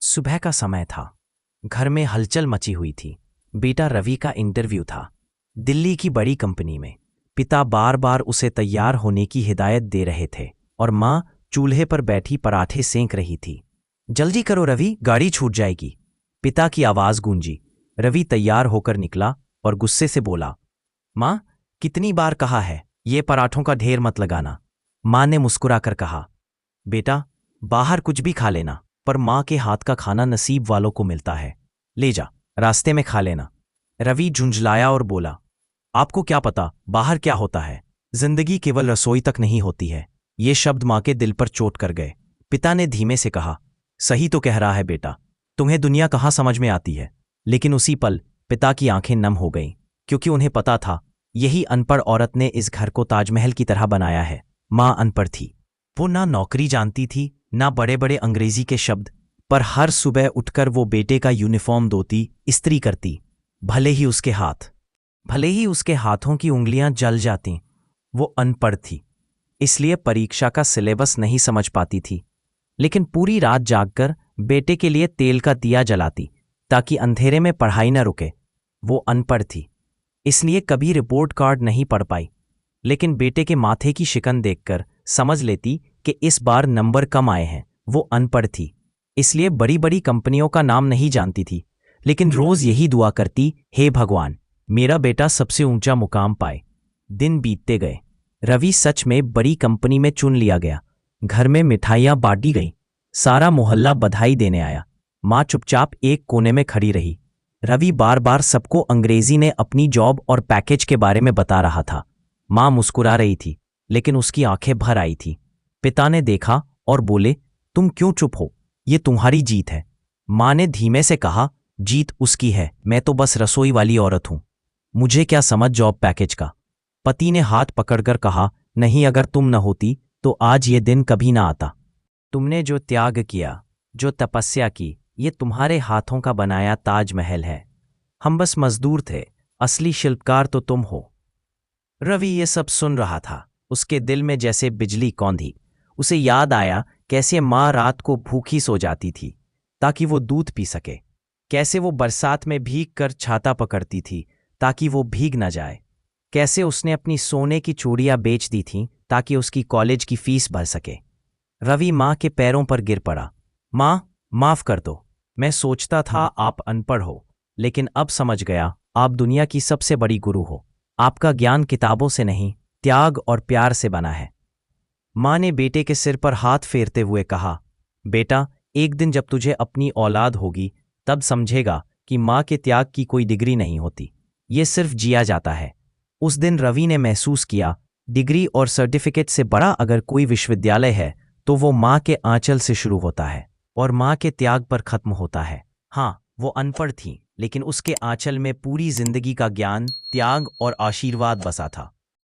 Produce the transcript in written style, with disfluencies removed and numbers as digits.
सुबह का समय था। घर में हलचल मची हुई थी। बेटा रवि का इंटरव्यू था, दिल्ली की बड़ी कंपनी में। पिता बार बार उसे तैयार होने की हिदायत दे रहे थे और माँ चूल्हे पर बैठी पराठे सेंक रही थी। जल्दी करो रवि, गाड़ी छूट जाएगी, पिता की आवाज गूंजी। रवि तैयार होकर निकला और गुस्से से बोला, माँ, कितनी बार कहा है ये पराठों का ढेर मत लगाना। माँ ने मुस्कुराकर कहा, बेटा बाहर कुछ भी खा लेना, पर माँ के हाथ का खाना नसीब वालों को मिलता है। ले जा, रास्ते में खा लेना। रवि झुंझलाया और बोला, आपको क्या पता बाहर क्या होता है? जिंदगी केवल रसोई तक नहीं होती है। ये शब्द माँ के दिल पर चोट कर गए। पिता ने धीमे से कहा, सही तो कह रहा है बेटा, तुम्हें दुनिया कहाँ समझ में आती है। लेकिन उसी पल पिता की आंखें नम हो गईं, क्योंकि उन्हें पता था यही अनपढ़ औरत ने इस घर को ताजमहल की तरह बनाया है। माँ अनपढ़ थी। वो ना नौकरी जानती थी, ना बड़े बड़े अंग्रेजी के शब्द, पर हर सुबह उठकर वो बेटे का यूनिफॉर्म धोती, इस्त्री करती। भले ही उसके हाथों की उंगलियां जल जातीं। वो अनपढ़ थी, इसलिए परीक्षा का सिलेबस नहीं समझ पाती थी, लेकिन पूरी रात जागकर बेटे के लिए तेल का दिया जलाती, ताकि अंधेरे में पढ़ाई न रुके। वो अनपढ़ थी, इसलिए कभी रिपोर्ट कार्ड नहीं पढ़ पाई, लेकिन बेटे के माथे की शिकन देखकर समझ लेती कि इस बार नंबर कम आए हैं। वो अनपढ़ थी, इसलिए बड़ी बड़ी कंपनियों का नाम नहीं जानती थी, लेकिन रोज यही दुआ करती, हे भगवान, मेरा बेटा सबसे ऊंचा मुकाम पाए। दिन बीतते गए। रवि सच में बड़ी कंपनी में चुन लिया गया। घर में मिठाइयां बांटी गई, सारा मोहल्ला बधाई देने आया। माँ चुपचाप एक कोने में खड़ी रही। रवि बार बार सबको अंग्रेजी ने अपनी जॉब और पैकेज के बारे में बता रहा था। माँ मुस्कुरा रही थी, लेकिन उसकी आंखें भर आई थी। पिता ने देखा और बोले, तुम क्यों चुप हो? ये तुम्हारी जीत है। माँ ने धीमे से कहा, जीत उसकी है, मैं तो बस रसोई वाली औरत हूं। मुझे क्या समझ जॉब पैकेज का? पति ने हाथ पकड़कर कहा, नहीं, अगर तुम न होती तो आज ये दिन कभी ना आता। तुमने जो त्याग किया, जो तपस्या की, ये तुम्हारे हाथों का बनाया ताजमहल है। हम बस मजदूर थे, असली शिल्पकार तो तुम हो। रवि ये सब सुन रहा था। उसके दिल में जैसे बिजली कौंधी। उसे याद आया कैसे माँ रात को भूखी सो जाती थी ताकि वो दूध पी सके, कैसे वो बरसात में भीग कर छाता पकड़ती थी ताकि वो भीग न जाए, कैसे उसने अपनी सोने की चूड़ियां बेच दी थीं ताकि उसकी कॉलेज की फीस भर सके। रवि माँ के पैरों पर गिर पड़ा। माँ, माफ कर दो, मैं सोचता था आप अनपढ़ हो, लेकिन अब समझ गया आप दुनिया की सबसे बड़ी गुरु हो। आपका ज्ञान किताबों से नहीं, त्याग और प्यार से बना है। माँ ने बेटे के सिर पर हाथ फेरते हुए कहा, बेटा, एक दिन जब तुझे अपनी औलाद होगी तब समझेगा कि माँ के त्याग की कोई डिग्री नहीं होती, ये सिर्फ जिया जाता है। उस दिन रवि ने महसूस किया, डिग्री और सर्टिफिकेट से बड़ा अगर कोई विश्वविद्यालय है तो वो माँ के आंचल से शुरू होता है और माँ के त्याग पर खत्म होता है। हाँ, वो अनपढ़ थी, लेकिन उसके आंचल में पूरी जिंदगी का ज्ञान, त्याग और आशीर्वाद बसा था।